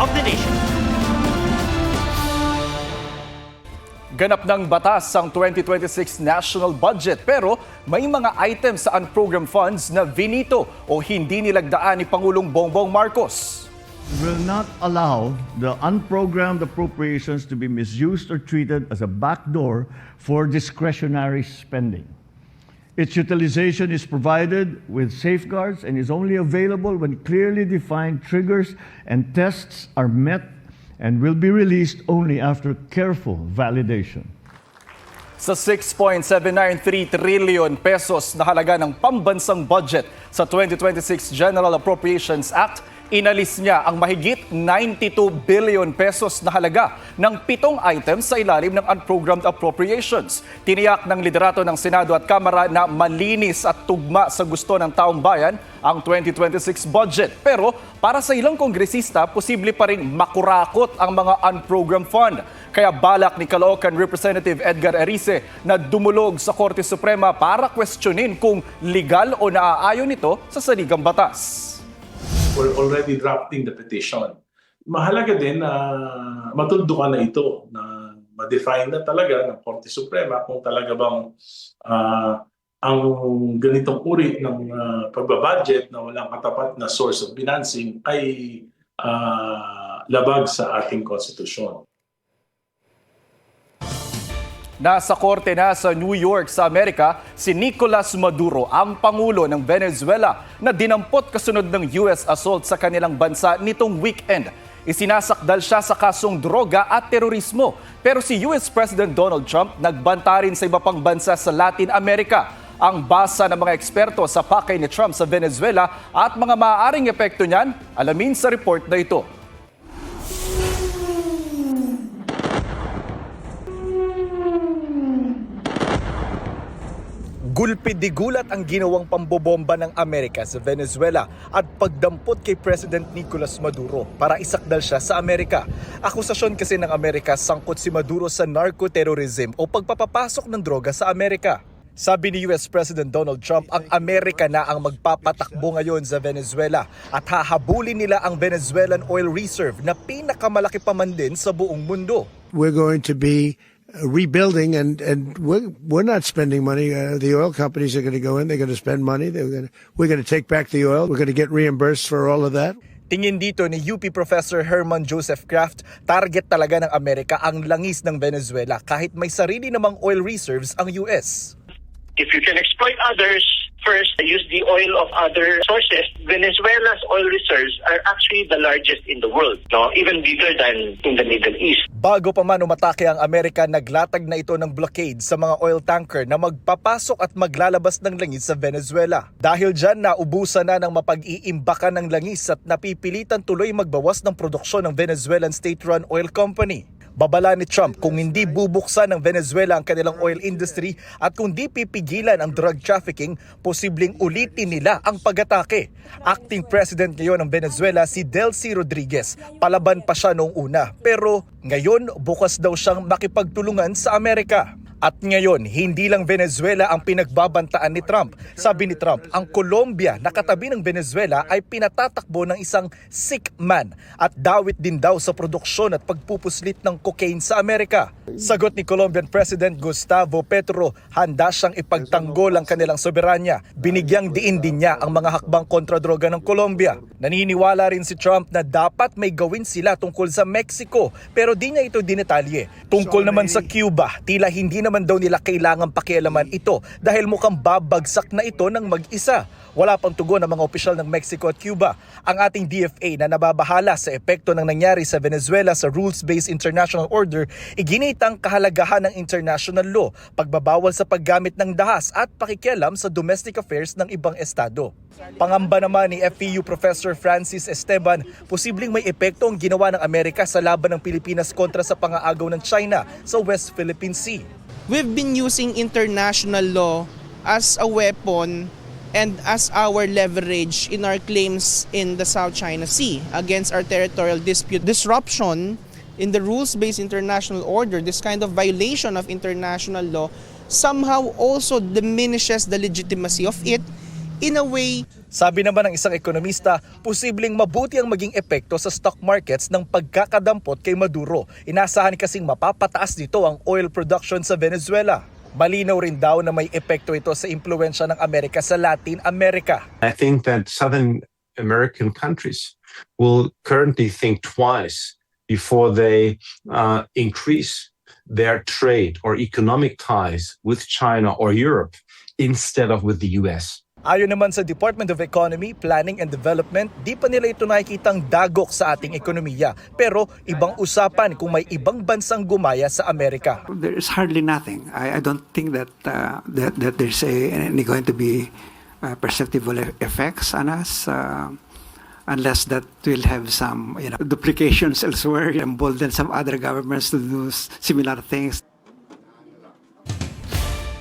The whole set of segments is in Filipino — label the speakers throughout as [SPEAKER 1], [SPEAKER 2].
[SPEAKER 1] of the nation.
[SPEAKER 2] Ganap ng batas ang 2026 national budget pero may mga items sa unprogrammed funds na vinito o hindi nilagdaan ni Pangulong Bongbong Marcos.
[SPEAKER 3] Will not allow the unprogrammed appropriations to be misused or treated as a backdoor for discretionary spending. Its utilization is provided with safeguards and is only available when clearly defined triggers and tests are met and will be released only after careful validation.
[SPEAKER 2] Sa 6.793 trillion pesos na halaga ng pambansang budget sa 2026 General Appropriations Act, inalis niya ang mahigit 92 billion pesos na halaga ng 7 items sa ilalim ng unprogrammed appropriations. Tiniyak ng liderato ng Senado at Kamara na malinis at tugma sa gusto ng taong bayan ang 2026 budget. Pero para sa ilang kongresista, posible pa rin makurakot ang mga unprogrammed fund. Kaya balak ni Caloocan Representative Edgar Erice na dumulog sa Korte Suprema para questionin kung legal o naaayon ito sa saligang batas.
[SPEAKER 4] We're already drafting the petition. Mahalaga din na matuldukan na ito, na ma-define na talaga ng Korte Suprema kung talaga bang ang ganitong uri ng pagbabudget na walang katapat na source of financing ay labag sa ating konstitusyon.
[SPEAKER 2] Nasa korte na sa New York sa Amerika si Nicolas Maduro, ang Pangulo ng Venezuela na dinampot kasunod ng US assault sa kanilang bansa nitong weekend. Isinasakdal siya sa kasong droga at terorismo. Pero si US President Donald Trump nagbanta rin sa iba pang bansa sa Latin America. Ang basa ng mga eksperto sa pakay ni Trump sa Venezuela at mga maaaring epekto niyan, alamin sa report na ito. Gulpi di gulat ang ginawang pambobomba ng Amerika sa Venezuela at pagdampot kay President Nicolas Maduro para isakdal siya sa Amerika. Akusasyon kasi ng Amerika sangkot si Maduro sa narco-terrorism o pagpapapasok ng droga sa Amerika. Sabi ni US President Donald Trump, ang Amerika na ang magpapatakbo ngayon sa Venezuela at hahabulin nila ang Venezuelan oil reserve na pinakamalaki pa man din sa buong mundo.
[SPEAKER 5] We're going to be rebuilding and we're not spending money. The oil companies are going to go in, they're going to spend money, we're going to take back the oil, we're going to get reimbursed for all of that.
[SPEAKER 2] Tingin dito ni UP Professor Herman Joseph Kraft, target talaga ng Amerika ang langis ng Venezuela kahit may sarili namang oil reserves ang US.
[SPEAKER 6] If you can exploit others, first, use the oil of other sources. Venezuela's oil reserves are actually the largest in the world, no? Even bigger than in the Middle East.
[SPEAKER 2] Bago pa man umatake ang Amerika, naglatag na ito ng blockade sa mga oil tanker na magpapasok at maglalabas ng langis sa Venezuela. Dahil dyan, naubusan na ng mapag-iimbakan ng langis at napipilitan tuloy magbawas ng produksyon ng Venezuelan state-run oil company. Babala ni Trump kung hindi bubuksan ng Venezuela ang kanilang oil industry at kung di pipigilan ang drug trafficking, posibleng ulitin nila ang pag-atake. Acting President ngayon ng Venezuela si Delcy Rodriguez. Palaban pa siya noong una, pero ngayon bukas daw siyang makipagtulungan sa Amerika. At ngayon, hindi lang Venezuela ang pinagbabantaan ni Trump. Sabi ni Trump, ang Colombia na katabi ng Venezuela ay pinatatakbo ng isang sick man at dawit din daw sa produksyon at pagpupuslit ng cocaine sa Amerika. Sagot ni Colombian President Gustavo Petro, handa siyang ipagtanggol ang kanilang soberanya. Binigyang diin din niya ang mga hakbang kontra droga ng Colombia. Naniniwala rin si Trump na dapat may gawin sila tungkol sa Mexico, pero di niya ito dinetalye. Tungkol naman sa Cuba, tila hindi naman daw nila kailangan pakialaman ito dahil mukhang babagsak na ito ng mag-isa. Wala pang tugon ng mga opisyal ng Mexico at Cuba. Ang ating DFA na nababahala sa epekto ng nangyari sa Venezuela sa rules-based international order, iginitang kahalagahan ng international law, pagbabawal sa paggamit ng dahas at pakikialam sa domestic affairs ng ibang estado. Pangamba naman ni FEU Professor Francis Esteban, posibleng may epekto ang ginawa ng Amerika sa laban ng Pilipinas kontra sa pangaagaw ng China sa West Philippine Sea.
[SPEAKER 7] We've been using international law as a weapon and as our leverage in our claims in the South China Sea against our territorial dispute. Disruption in the rules-based international order, this kind of violation of international law, somehow also diminishes the legitimacy of it In a way,
[SPEAKER 2] Sabi naman ng isang ekonomista, posibleng mabuti ang maging epekto sa stock markets ng pagkakadampot kay Maduro. Inasahan kasing mapapataas nito ang oil production sa Venezuela. Malinaw rin daw na may epekto ito sa impluwensya ng Amerika sa Latin America.
[SPEAKER 1] I think that Southern American countries will currently think twice before they increase their trade or economic ties with China or Europe instead of with the US.
[SPEAKER 2] Ayon naman sa Department of Economy, Planning and Development, di pa nila ito nakikitang dagok sa ating ekonomiya. Pero ibang usapan kung may ibang bansang gumaya sa Amerika.
[SPEAKER 8] There is hardly nothing. I don't think that that there's any going to be perceptible effects on us unless that will have some duplications elsewhere, embolden some other governments to do similar things.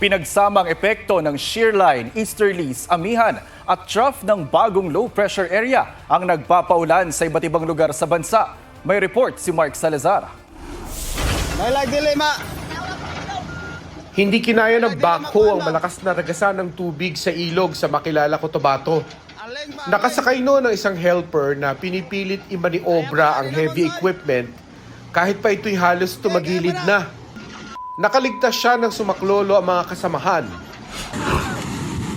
[SPEAKER 2] Pinagsamang epekto ng shear line, easterlies, amihan at trough ng bagong low pressure area ang nagpapaulan sa iba't ibang lugar sa bansa. May report si Mark Salazar.
[SPEAKER 9] Hindi kinaya ng backhoe ang malakas na ragasan ng tubig sa ilog sa Makilala, Cotabato. Nakasakay noon ng isang helper na pinipilit imaniobra ang heavy equipment kahit pa ito'y halos tumagilid na. Nakaligtas siya ng sumaklolo ang mga kasamahan.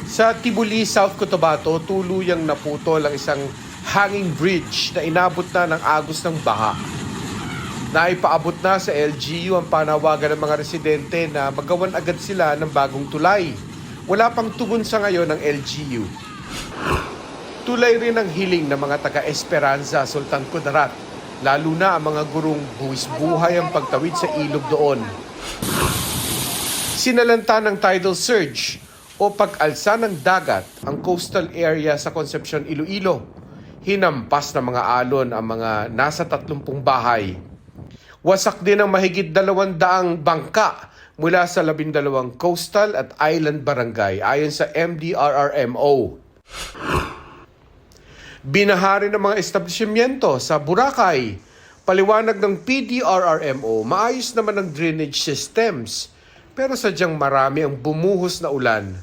[SPEAKER 9] Sa Tibuli, South Cotabato, tuluyang naputol ang isang hanging bridge na inabot na ng agos ng baha. Naipaabot na sa LGU ang panawagan ng mga residente na magawan agad sila ng bagong tulay. Wala pang tugon sa ngayon ng LGU. Tulay rin ang hiling ng mga taga-Esperanza, Sultan Kudarat, lalo na ang mga gurong buwis buhay ang pagtawid sa ilog doon. Sinalanta ng tidal surge o pag-alsa ng dagat ang coastal area sa Concepcion, Iloilo. Hinampas ng mga alon ang mga nasa 30 bahay. Wasak din ang mahigit 200 bangka mula sa 12 coastal at island barangay ayon sa MDRRMO. Binahari ng mga establishmento sa Boracay. Paliwanag ng PDRRMO, maayos naman ang drainage systems, pero sadyang marami ang bumuhos na ulan.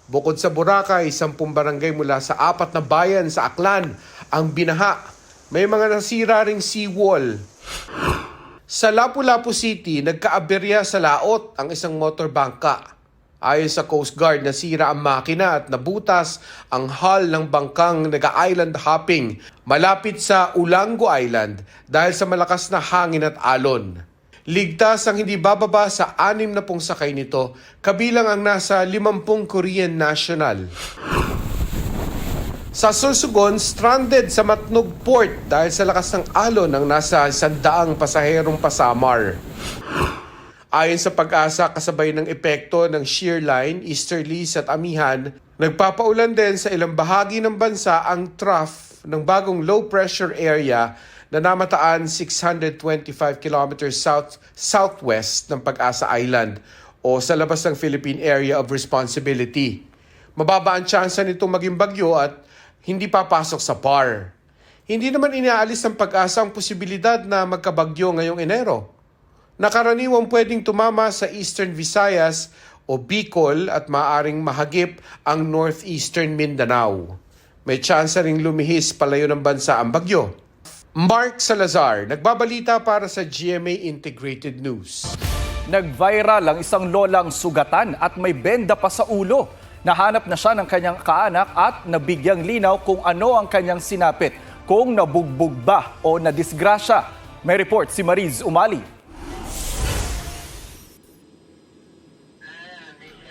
[SPEAKER 9] Bukod sa Boracay, 10 barangay mula sa 4 na bayan sa Aklan ang binaha. May mga nasira ring seawall. Sa Lapu-Lapu City, nagkaaberya sa laot ang isang motor bangka. Ayon sa Coast Guard, nasira ang makina at nabutas ang hull ng bangkang nag-island hopping malapit sa Ulango Island dahil sa malakas na hangin at alon. Ligtas ang hindi bababa sa 6 na sakay nito, kabilang ang nasa 50 Korean national. Sa Sorsogon, stranded sa Matnog Port dahil sa lakas ng alon ang nasa 100 pasaherong pasamar. Ayon sa Pag-asa, kasabay ng epekto ng shear line, easterlies at amihan, nagpapaulan din sa ilang bahagi ng bansa ang trough ng bagong low pressure area na namataan 625 km southwest ng Pag-asa Island o sa labas ng Philippine Area of Responsibility. Mababa ang tsansa nitong maging bagyo at hindi papasok sa PAR. Hindi naman inaalis ng Pag-asa ang posibilidad na magkabagyo ngayong Enero. Nakaraniwang pwedeng tumama sa Eastern Visayas o Bicol at maaaring mahagip ang Northeastern Mindanao. May tsansa ring lumihis palayo ng bansa ang bagyo. Mark Salazar, nagbabalita para sa GMA Integrated News.
[SPEAKER 2] Nag-viral ang isang lolang sugatan at may benda pa sa ulo. Nahanap na siya ng kanyang kaanak at nabigyang linaw kung ano ang kanyang sinapit, kung nabugbog ba o nadisgrasya. May report si Mariz Umali.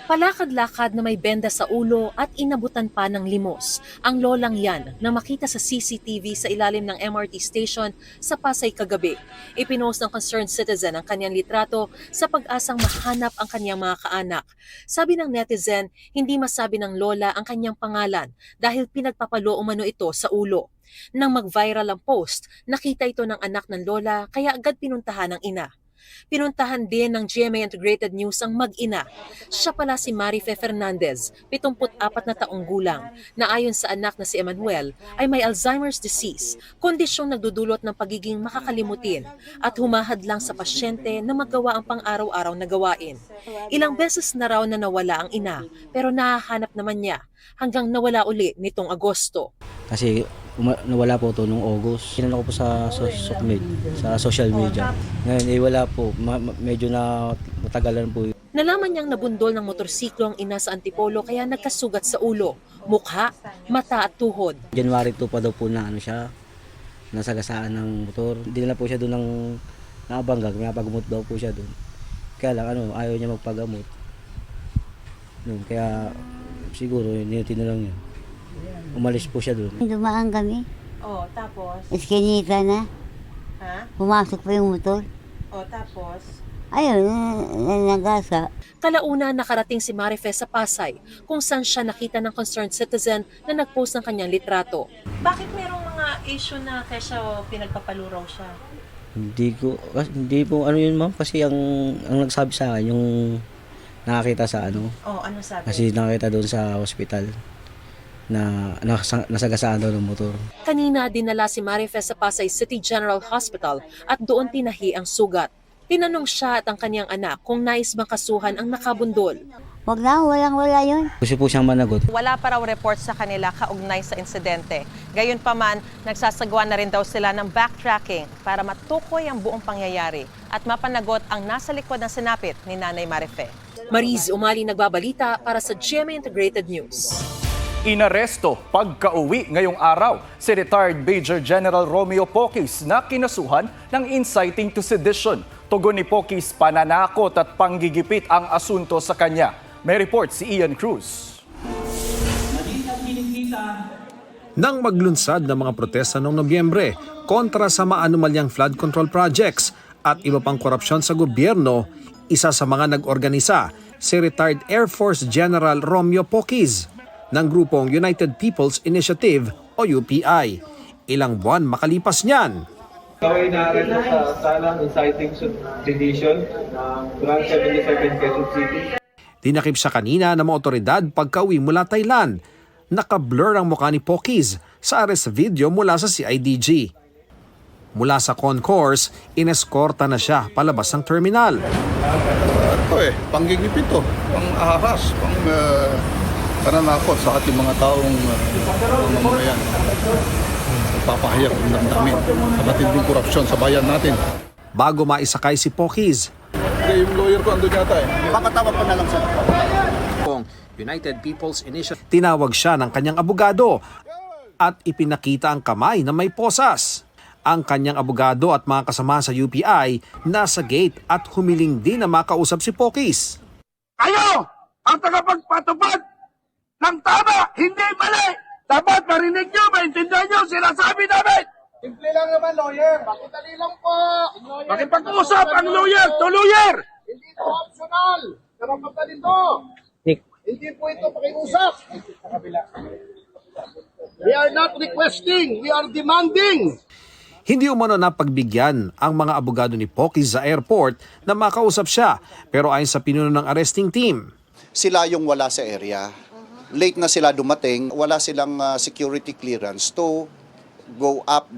[SPEAKER 10] Palakad-lakad na may benda sa ulo at inabutan pa ng limos. Ang lolang yan na makita sa CCTV sa ilalim ng MRT station sa Pasay kagabi. Ipinost ng concerned citizen ang kanyang litrato sa pag-asang mahanap ang kanyang mga kaanak. Sabi ng netizen, hindi masabi ng lola ang kanyang pangalan dahil pinagpapalo umano ito sa ulo. Nang mag-viral ang post, nakita ito ng anak ng lola kaya agad pinuntahan ng ina. Pinuntahan din ng GMA Integrated News ang mag-ina. Siya pala si Marife Fernandez, 74 na taong gulang, na ayon sa anak na si Emmanuel ay may Alzheimer's disease, kondisyong nagdudulot ng pagiging makakalimutin at humahadlang sa pasyente na magawa ang pang-araw-araw na gawain. Ilang beses na raw na nawala ang ina, pero nahahanap naman niya hanggang nawala uli nitong Agosto.
[SPEAKER 11] Kasi nawala po ito noong August. Sinano ko po sa social media. Ngayon wala po. Medyo na matagalan po.
[SPEAKER 10] Nalaman niyang nabundol ng motorsiklo ang ina sa Antipolo kaya nagkasugat sa ulo, mukha, mata at tuhod.
[SPEAKER 11] January 2 pa daw po na nasagasaan ng motor. Hindi na po siya doon ng nakabangga. Napagamot daw po siya doon. Kaya lang ayaw niya magpagamot. Kaya siguro niyatin na lang yun. Umalis po siya doon.
[SPEAKER 12] Dumaan kami.
[SPEAKER 10] Tapos?
[SPEAKER 12] Eskinita na.
[SPEAKER 10] Ha?
[SPEAKER 12] Pumasok pa yung motor.
[SPEAKER 10] Tapos?
[SPEAKER 12] Ayun, nagasa.
[SPEAKER 10] Kalauna nakarating si Marife sa Pasay kung saan siya nakita ng concerned citizen na nagpost ng kanyang litrato. Bakit merong mga issue na kaya pinagpapaluraw siya?
[SPEAKER 11] Hindi po yun ma'am kasi ang nagsabi sa akin yung nakakita sa ano
[SPEAKER 10] sabi?
[SPEAKER 11] Kasi nakita doon sa hospital na nasagasaan daw ng motor.
[SPEAKER 10] Kanina dinala si Marife sa Pasay City General Hospital at doon tinahi ang sugat. Tinanong siya at ang kanyang anak kung nais makasuhan ang nakabundol.
[SPEAKER 12] Wag na, walang-wala yun.
[SPEAKER 11] Gusto po siyang managot.
[SPEAKER 13] Wala pa raw report sa kanila kaugnay sa insidente. Gayunpaman, nagsasagawa na rin daw sila ng backtracking para matukoy ang buong pangyayari at mapanagot ang nasa likod ng sinapit ni Nanay Marife.
[SPEAKER 10] Mariz Umali nagbabalita para sa GMA Integrated News.
[SPEAKER 2] Inaresto pagka-uwi ngayong araw si retired Major General Romeo Poquis na kinasuhan ng inciting to sedition. Tugon ni Poquis, pananakot at panggigipit ang asunto sa kanya. May report si Ian Cruz.
[SPEAKER 14] Nang maglunsad ng mga protesta noong Nobyembre kontra sa maanumalyang flood control projects at iba pang korupsyon sa gobyerno, isa sa mga nag-organisa si retired Air Force General Romeo Poquis ng grupong United People's Initiative o UPI. Ilang buwan makalipas niyan.
[SPEAKER 15] Kaway narin sa salang inciting sedition ng Branch 77 Quezon City.
[SPEAKER 14] Tinakip siya kanina ng mga otoridad pagka-uwi mula Thailand. Naka-blur ang mukha ni Poquis sa arrest video mula sa CIDG. Mula sa concourse, ineskorta na siya palabas ng terminal.
[SPEAKER 16] Panggigipit to, pang-ahas, pananakot sa ating mga taong mamamayan. Papahayag ng damdamin sa matinding korupsyon sa bayan natin.
[SPEAKER 14] Bago maisakay si Poquis,
[SPEAKER 16] yung lawyer ko andun yata
[SPEAKER 14] papatawag pa na lang sa United People's Initiative. Tinawag siya ng kanyang abogado at ipinakita ang kamay na may posas. Ang kanyang abogado at mga kasama sa UPI nasa gate at humiling din na makausap si Poquis.
[SPEAKER 17] Kayo ang tagapagpatupad ng tama, hindi mali. Dapat marinig nyo, maintindihan nyo, sinasabi namin. Simple lang naman, lawyer. Pakitali lang po. Makipag-usap ang lawyer to lawyer. Hindi ito optional. Karapatan ito. Hindi po ito pakiusap. We are not requesting, we are demanding.
[SPEAKER 14] Hindi umano na pagbigyan ang mga abogado ni Poquis sa airport na makausap siya, pero ayon sa pinuno ng arresting team,
[SPEAKER 18] sila yung wala sa area. Late na sila dumating, wala silang security clearance to go up.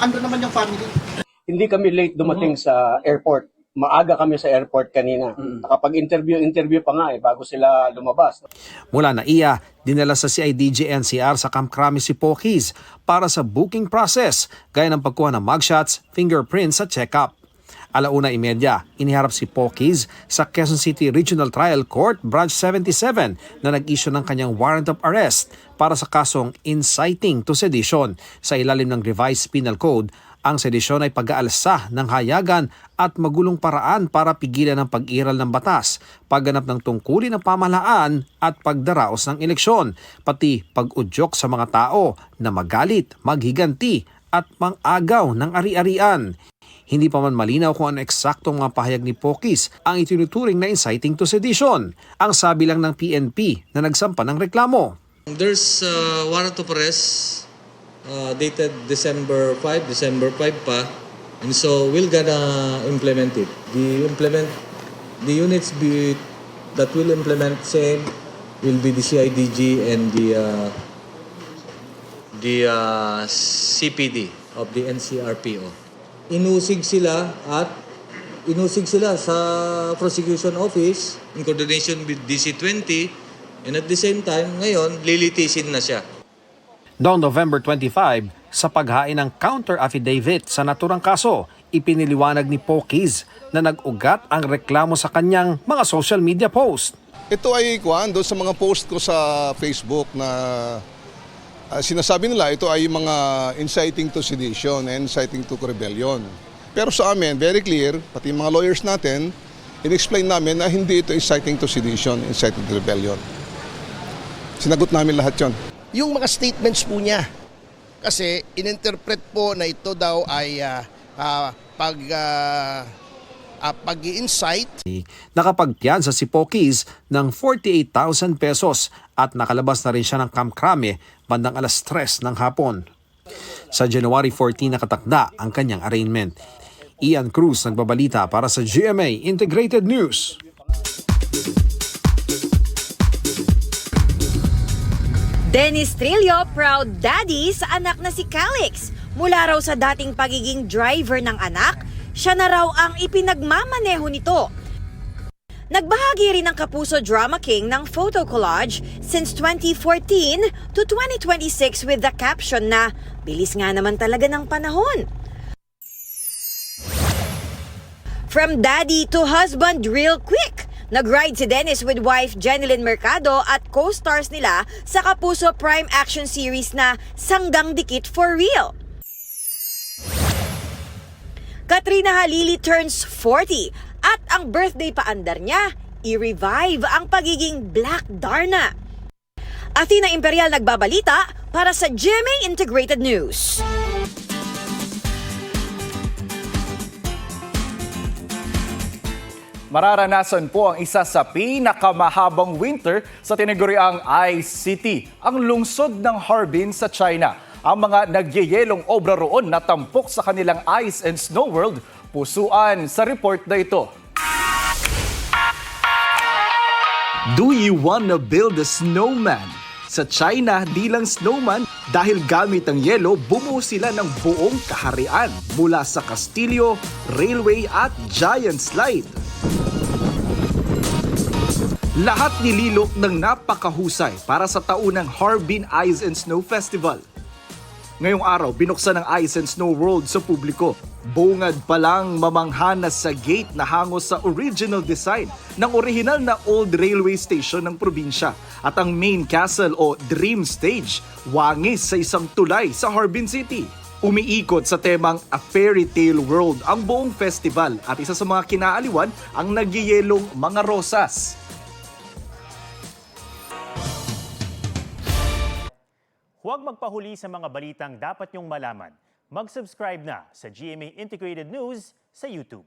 [SPEAKER 18] Ando naman yung family.
[SPEAKER 19] Hindi kami late dumating sa airport. Maaga kami sa airport kanina. Nakapag-interview pa nga bago sila lumabas.
[SPEAKER 14] Mula na iya, dinala sa CIDG NCR sa Camp Crame si Poquis para sa booking process, gaya ng pagkuha ng mugshots, fingerprints at check-up. 1:30, iniharap si Poquis sa Quezon City Regional Trial Court, Branch 77 na nag-issue ng kanyang warrant of arrest para sa kasong inciting to sedition. Sa ilalim ng Revised Penal Code, ang sedisyon ay pag-aalsa ng hayagan at magulong paraan para pigilan ang pag-iral ng batas, pagganap ng tungkulin ng pamahalaan at pagdaraos ng eleksyon, pati pag-udyok sa mga tao na magalit, maghiganti at mang-agaw ng ari-arian. Hindi pa man malinaw kung ano eksaktong mga pahayag ni Poquis ang itinuturing na inciting to sedition. Ang sabi lang ng PNP na nagsampa ng reklamo.
[SPEAKER 20] There's warrant of arrest dated December 5 pa And so we're gonna implement it. The units that will implement same will be the CIDG and the CPD of the NCRPO. Inusig sila sa prosecution office in coordination with DC-20, and at the same time, ngayon, lilitisin na siya.
[SPEAKER 14] Noong November 25, sa paghain ng counter affidavit sa naturang kaso, ipiniliwanag ni Pokies na nag-ugat ang reklamo sa kanyang mga social media post.
[SPEAKER 16] Ito ay doon sa mga post ko sa Facebook na sinasabi nila ito ay mga inciting to sedition and inciting to rebellion. Pero sa amin, very clear, pati mga lawyers natin, in-explain namin na hindi ito inciting to sedition, inciting to rebellion. Sinagot namin lahat yon.
[SPEAKER 17] Yung mga statements po niya, kasi ininterpret po na ito daw ay pag-i-incite.
[SPEAKER 14] Nakapagpiyansa si Pokies ng 48,000 pesos at nakalabas na rin siya ng Camp Crame bandang 3:00 ng hapon. Sa January 14 nakatakda ang kanyang arraignment. Ian Cruz nagbabalita para sa GMA Integrated News.
[SPEAKER 21] Dennis Trillo, proud daddy sa anak na si Calix. Mula raw sa dating pagiging driver ng anak, siya na raw ang ipinagmamaneho nito. Nagbahagi rin ng Kapuso Drama King ng photo collage since 2014 to 2026 with the caption na, "Bilis nga naman talaga ng panahon." From daddy to husband real quick. Nag-ride si Dennis with wife Jenilyn Mercado at co-stars nila sa Kapuso Prime Action Series na Sanggang Dikit for Real. Katrina Halili turns 40 at ang birthday paandar niya, i-revive ang pagiging Black Darna. Athena Imperial nagbabalita para sa GMA Integrated News.
[SPEAKER 2] Mararanasan po ang isa sa pinakamahabang winter sa tinaguriang Ice City, ang lungsod ng Harbin sa China. Ang mga nagyeyelong obra roon na tampok sa kanilang Ice and Snow World, pusuan sa report na ito. Do you wanna build a snowman? Sa China, di lang snowman, dahil gamit ang yelo, bumuo sila ng buong kaharian mula sa kastilyo, railway at giant slide. Lahat nililok ng napakahusay para sa taunang Harbin Ice and Snow Festival. Ngayong araw, binuksan ang Ice and Snow World sa publiko. Bungad pa lang mamangha sa gate na hango sa original design ng orihinal na old railway station ng probinsya. At ang main castle o Dream Stage, wangis sa isang tulay sa Harbin City. Umiikot sa temang A Fairy Tale World ang buong festival at isa sa mga kinaaliwan ang nagyeyelong mga rosas.
[SPEAKER 22] Huwag magpahuli sa mga balitang dapat niyong malaman. Mag-subscribe na sa GMA Integrated News sa YouTube.